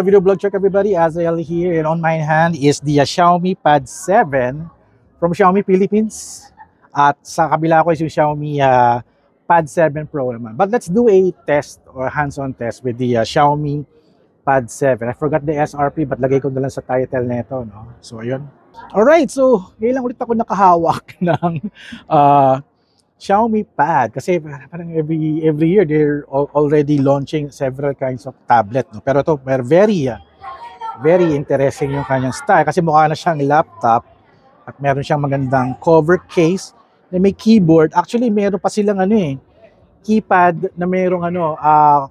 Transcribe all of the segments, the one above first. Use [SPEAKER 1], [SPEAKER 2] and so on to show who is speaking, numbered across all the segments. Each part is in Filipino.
[SPEAKER 1] video blog check everybody. Azael here, and on my hand is the Xiaomi Pad 7 from Xiaomi Philippines. At sa kabila ko is yung Xiaomi Pad 7 Pro naman. But let's do a test or hands-on test with the Xiaomi Pad 7. I forgot the SRP but lagay ko na lang sa title nito, no? So ayun. Alright, so ngayon lang ulit ako nakahawak ng Xiaomi Pad kasi parang every year they're already launching several kinds of tablet, no? Pero ito very interesting yung kanyang style kasi mukha na siyang laptop at meron siyang magandang cover case na may keyboard. Actually meron pa silang keypad na merong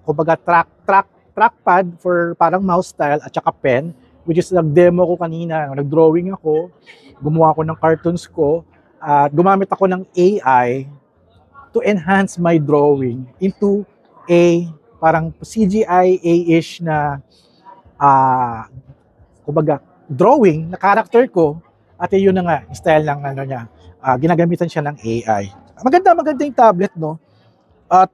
[SPEAKER 1] kumbaga trackpad for parang mouse style at saka pen, which is nag-demo ko kanina. Nag-drawing ako, gumawa ko ng cartoons ko, at gumamit ako ng AI to enhance my drawing into a parang CGI-ish na kumbaga drawing na character ko, at yun na nga style ng niya. Ginagamitan siya ng AI. Maganda yung tablet, no? At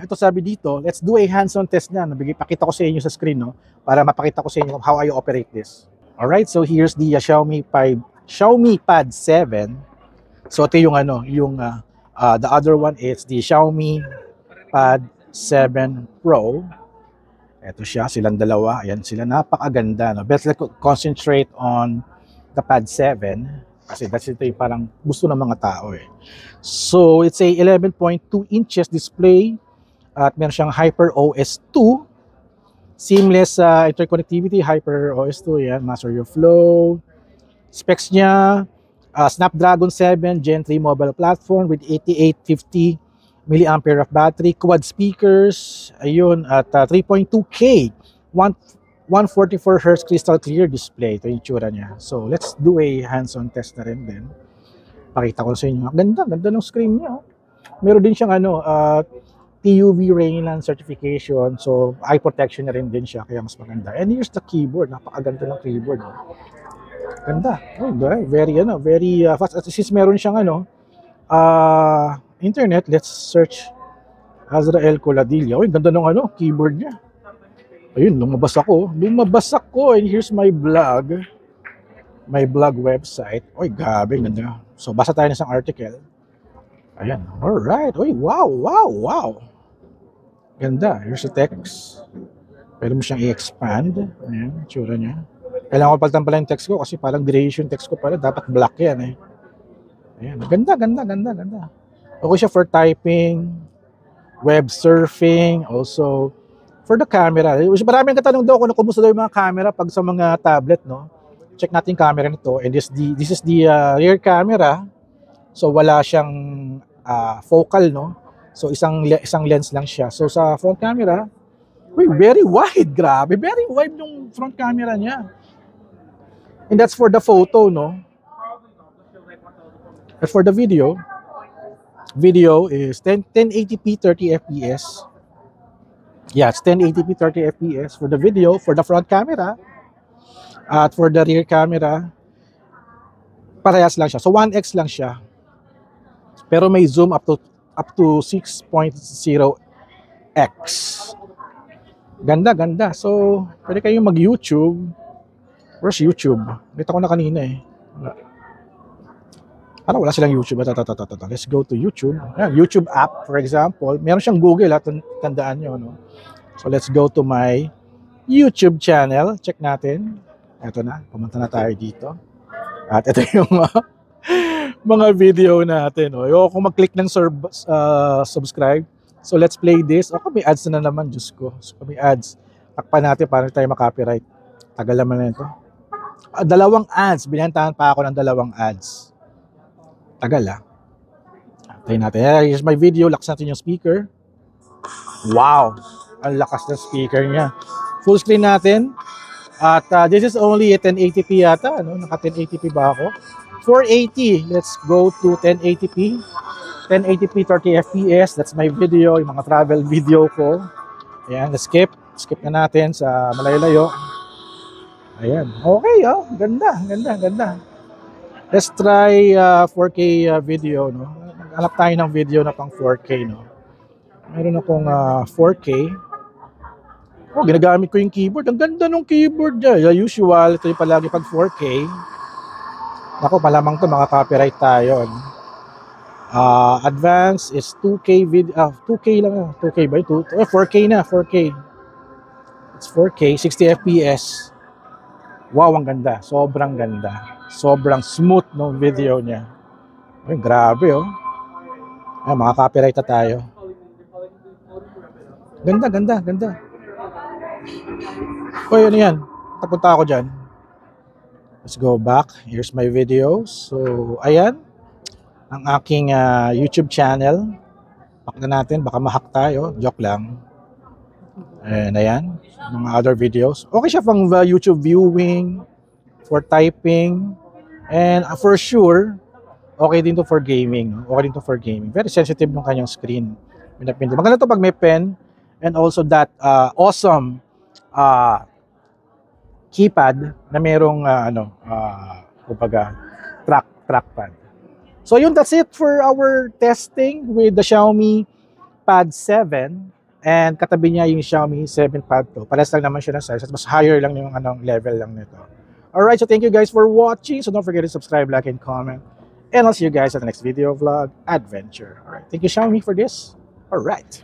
[SPEAKER 1] ito sabi dito, let's do a hands-on test na. Pakita ko sa inyo sa screen, no? Para mapakita ko sa inyo how I operate this. Alright, so here's the Xiaomi Pad 7. So ito yung the other one is the Xiaomi Pad 7 Pro. Ito siya, silang dalawa. Ayan sila, napakaganda, no? Let's concentrate on the Pad 7 kasi that's ito yung parang gusto ng mga tao So it's a 11.2 inches display at meron siyang HyperOS 2, seamless interconnectivity, HyperOS 2, yan, master your flow. Specs niya, Snapdragon 7 Gen 3 mobile platform with 8850 mAh of battery, quad speakers, ayun, at 3.2K 144Hz crystal clear display. Ito yung itsura niya. So let's do a hands-on test na rin din. Pakita ko sa inyo. Ganda ng screen niya. Meron din siyang TUV Rainland certification. So eye protection na rin din siya, kaya mas maganda. And here's the keyboard. Napakaganda ng keyboard. Ganda. Very fast. At since meron siyang internet, let's search Azrael Coladilla. Ganda ng keyboard niya. Ayun, lumabas ako, and here's my blog website. Gabi, ganda. So basa tayo ng isang article. Ayan, alright. Wow. Ganda, here's the text. Pwede mo siyang i-expand. Ayan, tsura niya. Kailangan ko palitan pala yung text ko kasi parang grayish yung text ko pala. Dapat black yan Ayan, ganda. Okay siya for typing, web surfing, also for the camera. Maraming katanong daw kung kumusta daw yung mga camera pag sa mga tablet, no? Check natin yung camera nito. And this is the rear camera. So wala siyang focal, no? So isang lens lang siya. So sa front camera, very wide, grabe. Very wide yung front camera niya. And that's for the photo, no? But for the video is 1080p 30 fps. Yeah, it's 1080p 30 fps for the video, for the front camera. At for the rear camera, parehas lang siya. So 1x lang siya. Pero may zoom up to 6.0x. Ganda. So, pwede kayong mag-YouTube. Where's YouTube? Kita ko na kanina Parang wala silang YouTube. Let's go to YouTube. YouTube app, for example. Meron siyang Google, tandaan nyo, no? So let's go to my YouTube channel. Check natin. Ito na, pumunta na tayo dito. At ito yung mga video natin. Ayoko mag-click ng subscribe. So let's play this. May ads na naman, Diyos ko. So may ads. Takpan natin para tayo makopyright. Tagal naman na ito. 2 ads. Binantahan pa ako ng 2 ads. Tagal Tayo natin. Here's my video. Lakas natin yung speaker. Wow! Ang lakas ng speaker niya. Full screen natin. At this is only 1080p yata. Naka 1080p ba ako? 480. Let's go to 1080p. 1080p 30 fps. That's my video. Yung mga travel video ko. Ayan. Skip na natin sa malayo-layo. Ayan. Okay, Ganda. Let's try 4K video, no? Hanap tayo ng video na pang 4K, no? Meron akong 4K. Oh, ginagamit ko yung keyboard. Ang ganda ng keyboard niya. Usual, ito yung palagi pag 4K. Ako, malamang to, maka-copyright tayo. Advanced is 2K video. 2K lang. 2K ba? 4K na, 4K. It's 4K, 60 FPS. Wow, ang ganda. Sobrang ganda. Sobrang smooth ng video niya. Ay, grabe, oh. Ay, maka-copyright na tayo. Ganda, ganda, ganda. Uy, ano yan? Tapunta ako dyan. Let's go back. Here's my videos. So, ayan. Ang aking YouTube channel. Pakita natin, baka ma-hack tayo. Joke lang. And ayan, mga other videos. Okay siya pang YouTube viewing, for typing, and for sure, okay din to for gaming. Okay din to for gaming. Very sensitive ng kanyang screen. Maganda to pag may pen, and also that awesome keypad na merong kumbaga trackpad. So yun, that's it for our testing with the Xiaomi Pad 7 and katabi niya yung Xiaomi 7 Pad Pro. Pares lang naman siya ng size, mas higher lang yung level lang nito. Alright, so thank you guys for watching. So don't forget to subscribe, like, and comment. And I'll see you guys at the next video vlog adventure. Alright, thank you Xiaomi for this. Alright.